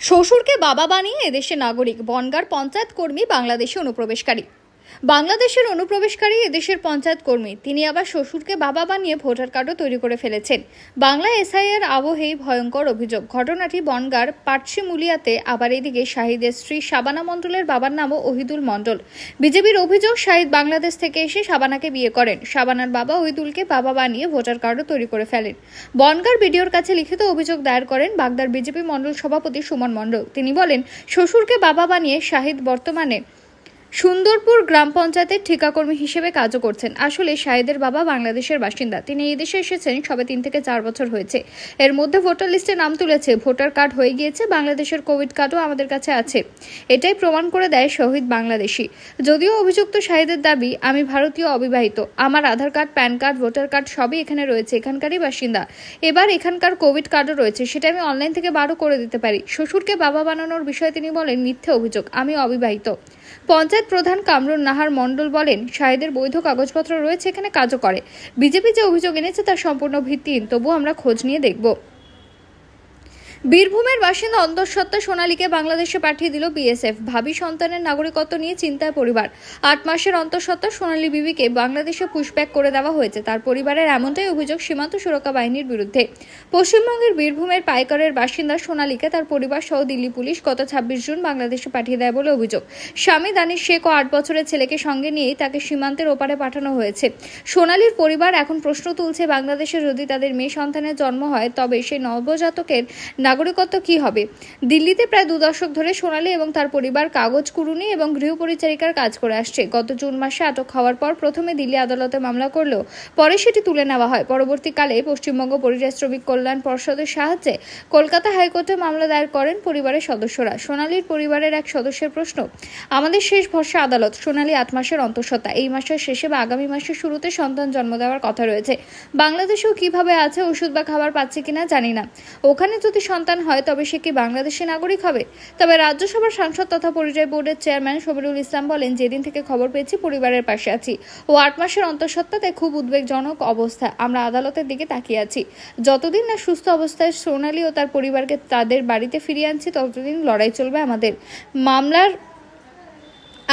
শ্বশুরকে বাবা বানিয়ে এদেশের নাগরিক বনগাঁর পঞ্চায়েত কর্মী বাংলাদেশে অনুপ্রবেশকারী। বাংলাদেশের অনুপ্রবেশকারী এদেশের পঞ্চায়েত কর্মী, তিনি আবার শ্বশুরকে বাবা বানিয়ে ভোটার কার্ডও তৈরি করে ফেলেছেন। বাংলা এসআইআর আবহেই ভয়ঙ্কর অভিযোগ। ঘটনাটি বনগাঁর পাটশিমুলিয়াতে। আবার এদিকে শাহিদের স্ত্রী শাবানা মণ্ডলের বাবার নামও ওহিদুল মণ্ডল। বিজেপির অভিযোগ, শাহিদ বাংলাদেশ থেকে এসে শাবানাকে বিয়ে করেন। শাবানার বাবা ওহিদুলকে বাবা বানিয়ে ভোটার কার্ডও তৈরি করে ফেলেন। বনগাঁর বিডিওর কাছে লিখিত অভিযোগ দায়ের করেন বাগদার বিজেপি মণ্ডল সভাপতি সুমন মণ্ডল। তিনি বলেন, শ্বশুরকে বাবা বানিয়ে শাহিদ বর্তমানে সুন্দরপুর গ্রাম পঞ্চায়েতের ঠিকাকর্মী হিসেবে কাজও করছেন। আসলে শাহিদের বাবা বাংলাদেশের বাসিন্দা। তিনি এই দেশে এসেছেন সবে 3 থেকে 4 বছর হয়েছে। এর মধ্যে ভোটার লিস্টে নাম তুলেছে, ভোটার কার্ড হয়ে গিয়েছে, বাংলাদেশের কোভিড কার্ডও আমাদের কাছে আছে। এটাই প্রমাণ করে দেয় শহীদ বাংলাদেশি। যদিও অভিযুক্ত শাহিদের দাবি, আমি ভারতীয়, অবিবাহিত, আমার Aadhaar card, PAN card, voter card সবই এখানে রয়েছে, এখানকারই বাসিন্দা। এবার এখানকার কোভিড কার্ডও রয়েছে, সেটা আমি অনলাইন থেকে বারও করে দিতে পারি। শ্বশুরকে বাবা বানানোর বিষয়ে তিনি বলেন, মিথ্যে অভিযোগ, আমি অবিবাহিত। পঞ্চায়েত প্রধান কামরুন নাহার মণ্ডল বলেন, শাহিদের বৈধ কাগজপত্র রয়েছে, এখানে কাজও করে। বিজেপি যে অভিযোগ এনেছে তার সম্পূর্ণ ভিত্তিহীন, তবুও আমরা খোঁজ নিয়ে দেখব। বীরভূমের বাসিন্দা অন্তঃসত্ত্বা সোনালীকে বাংলাদেশে পাঠিয়ে দিল বিএসএফ। ভাবি সন্তানের নাগরিকত্ব নিয়ে চিন্তায় পরিবার। 8 মাসের অন্তঃসত্ত্বা সোনালী বিবিকে বাংলাদেশে পুশব্যাক করে দেওয়া হয়েছে। তার পরিবারের এমনটাই অভিযোগ সীমান্ত সুরক্ষা বাহিনীর বিরুদ্ধে। পশ্চিমবঙ্গের বীরভূমের পাইকারের বাসিন্দা সোনালীকে তার পরিবার সহ দিল্লি পুলিশ গত 26 জুন বাংলাদেশে পাঠিয়ে দেয় বলে অভিযোগ। স্বামী দানিশ শেখ ও 8 বছরের ছেলেকে সঙ্গে নিয়েই তাকে সীমান্তের ওপারে পাঠানো হয়েছে। সোনালীর পরিবার এখন প্রশ্ন তুলছে, বাংলাদেশে যদি তাদের মেয়ে সন্তানের জন্ম হয় তবে সেই নবজাতকের নাগরিকত্ব কি হবে। দিল্লিতে প্রায় 2 দশক ধরে সোনালী এবং তার পরিবার কাগজ কুড়ুনি এবং গৃহপরিচারিকার কাজ করে আসছে। গত জুন মাসে আটক হওয়ার পর প্রথমে দিল্লি আদালতে মামলা করলেও পরে সেটি তুলে নেওয়া হয়। পরবর্তীকালে পশ্চিমবঙ্গ পরিযায়ী শ্রমিক কল্যাণ পর্ষদের সাহায্যে কলকাতা হাইকোর্টে মামলা দায়ের করেন পরিবারের সদস্যরা। সোনালীর পরিবারের এক সদস্যের প্রশ্ন, আমাদের শেষ ভরসা আদালত। সোনালী 8 মাসের অন্তঃসত্ত্বা, এই মাসের শেষে বা আগামী মাসের শুরুতে সন্তান জন্ম দেওয়ার কথা রয়েছে। বাংলাদেশেও কিভাবে আছে, ওষুধ বা খাবার পাচ্ছে কিনা জানি না। ওখানে যদি সন্তান হয় তবে সে কি বাংলাদেশের নাগরিক হবে? তবে রাজ্যসভার সাংসদ তথা পরিযায়ী বোর্ডের চেয়ারম্যান শফিউল ইসলাম বলেন, যেদিন থেকে খবর পেয়েছি পরিবারের পাশে আছি। ও 8 মাসের অন্তঃসত্ত্বা, তাই খুব উদ্বেগজনক অবস্থা। আমরা আদালতের দিকে তাকিয়ে আছি। যতদিন না সুস্থ অবস্থায় সোনালী ও তার পরিবারকে তাদের বাড়িতে ফিরিয়ে আনছি ততদিন লড়াই চলবে আমাদের। মামলার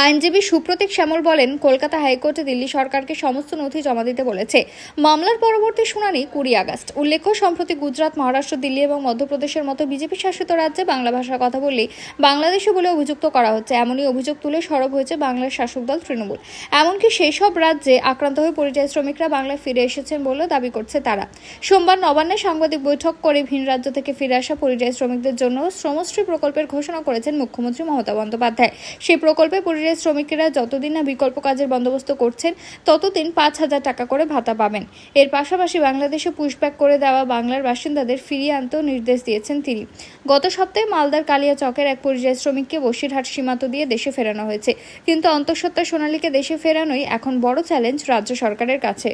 আইনজীবী সুপ্রতীক শ্যামল বলেন, কলকাতা হাইকোর্টে দিল্লি সরকারকে সমস্ত নথি জমা দিতে বলেছে। মামলার পরবর্তী শুনানি 20 আগস্ট। উল্লেখ্য, সম্প্রতি গুজরাট, মহারাষ্ট্র, দিল্লি এবং মধ্যপ্রদেশের মতো বিজেপি শাসিত রাজ্যে বাংলা ভাষার কথা বললেই বাংলাদেশে বলে অভিযুক্ত করা হচ্ছে। এমনই অভিযোগ তুলে সরব হয়েছে বাংলার শাসক দল তৃণমূল। এমনকি সেই সব রাজ্যে আক্রান্ত হয়ে পরিযায়ী শ্রমিকরা বাংলায় ফিরে এসেছেন বলেও দাবি করছে তারা। সোমবার নবান্নে সাংবাদিক বৈঠক করে ভিন রাজ্য থেকে ফিরে আসা পরিযায়ী শ্রমিকদের জন্য শ্রমশ্রী প্রকল্পের ঘোষণা করেছেন মুখ্যমন্ত্রী মমতা বন্দ্যোপাধ্যায়। সেই প্রকল্পে শ্রমিকেরা যতদিন না বিকল্প কাজের বন্দোবস্ত করছেন ততদিন 5,000 টাকা করে ভাতা পাবেন। এর পাশাপাশি বাংলাদেশে পুশব্যাক করে দেওয়া বাংলার বাসিন্দাদের ফিরিয়ে আনতেও নির্দেশ দিয়েছেন তিনি। গত সপ্তাহে মালদার কালিয়াচকের এক পরিযায়ী শ্রমিককে বসিরহাট সীমান্ত দিয়ে দেশে ফেরানো হয়েছে। কিন্তু অন্তঃসত্ত্বা সোনালীকে দেশে ফেরানোই এখন বড় চ্যালেঞ্জ রাজ্য সরকারের কাছে।